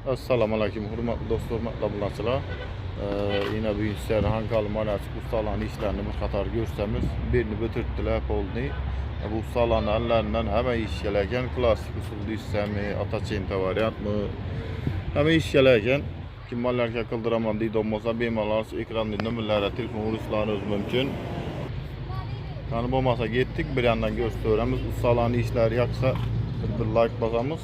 Assalomu alaykum, hurmatli do'stlar, hurmatli obunachilar. Yine bu işler hangi manasik ustalarning ishlarini bir qator ko'rsamiz. Birini bitirdilar polni. Bu ustalarning allaridan hamma ish kelarkan, klassik usulda ishsami, ataçenta variantmi? Hamma ish kelarkan. Kim mallarga qildiraman deydigan bo'lsa, bemalol ekranda nimalarga telefon urishlaringiz mumkin. Qani bo'lmasa ketdik, bir yandan ko'rsatamiz. Ustalarning ishlari yoqsa bir like bosamiz.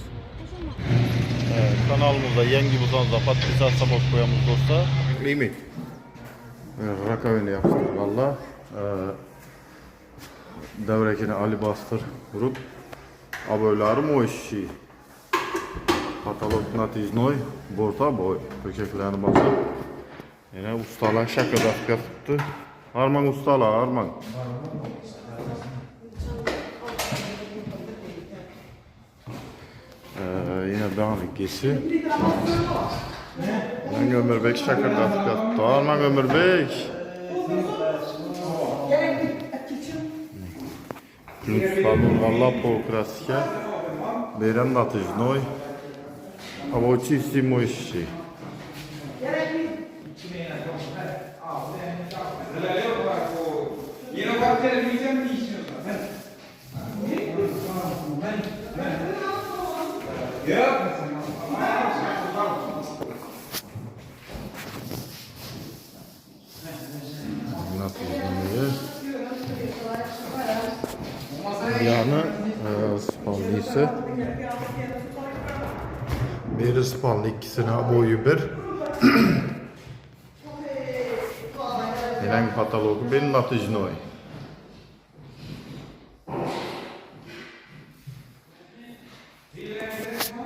Kanalımızda yangi bo'lsangiz podpisatsiya bo'lib qo'yamiz do'stlar. Limit. Rakovina yapıştır valla. Devrekini Ali bastır vurup aboylarım o işi. Katalog natijnoy borta boy. Kökeklerini basıp yine ustalar şakadak yaptı. Arman ustalar arman. Yine devam ikisi. Ben Ömürbek şakırdak yaptı. Arman Ömürbek. Ustalar valla polkrasika. Berem natijnoy. Обочистимо işi. Yani spalnisi. Biri spalni ikisine boyu bir. Yine katalogu benim natijnoy.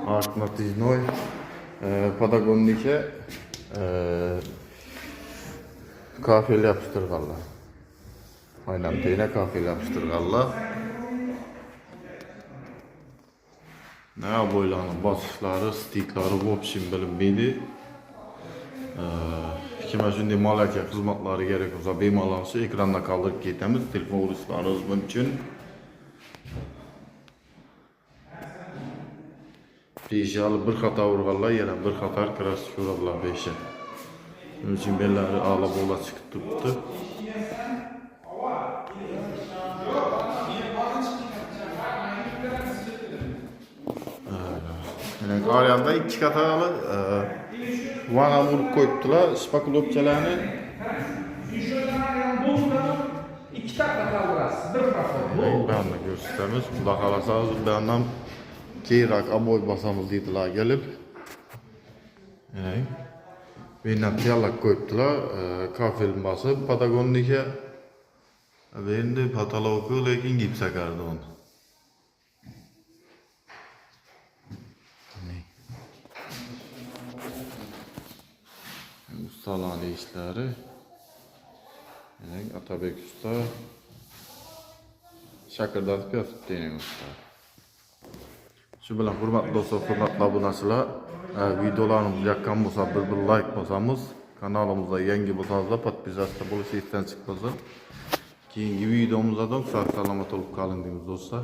Art natijnoy. Patagonike kafel yapıştırganlar. Aynen teyine kafel yapıştırganlar. Ne boylanın basışları, stikleri bu opşin bilinmeydi. Kime şimdi malaka hizmetleri gerek olsa bemalolsa ekranda kaldırıp ketamiz. Telefon urishlaringiz mumkin. Peshalı bir xato urganlar yana bir qator krassik uradilar pesha. Shuning uchun bellari a'lo bola chiqib turibdi. Yani Qaryanda ikki qatorli vana urib qo'yibdilar, spakulovkalarni. İki takla kaldırasın, bir kafa. Ben de gösterimiz. Xudo xolasa benden keyinroq aboy bosamiz deydilar kelib. Mendan tayyorlab qo'yibdilar, kafel bosib, Patagonnika. Endi patologu lekin gipsa kardon. Ustalarning ishlari. Atabek usta shakirdatib yotibdi endi usta. Shu bilan hurmatli do'stlar, hurmatli obunachilar, videolarimiz yoqqan bo'lsa bir like bosamiz. Kanalimizda yangi bo'lsangiz podpisatsiya bo'lish esdan chiqmasa. Keyingi videomuzda sog' salomat bo'lib qoling deymiz do'stlar.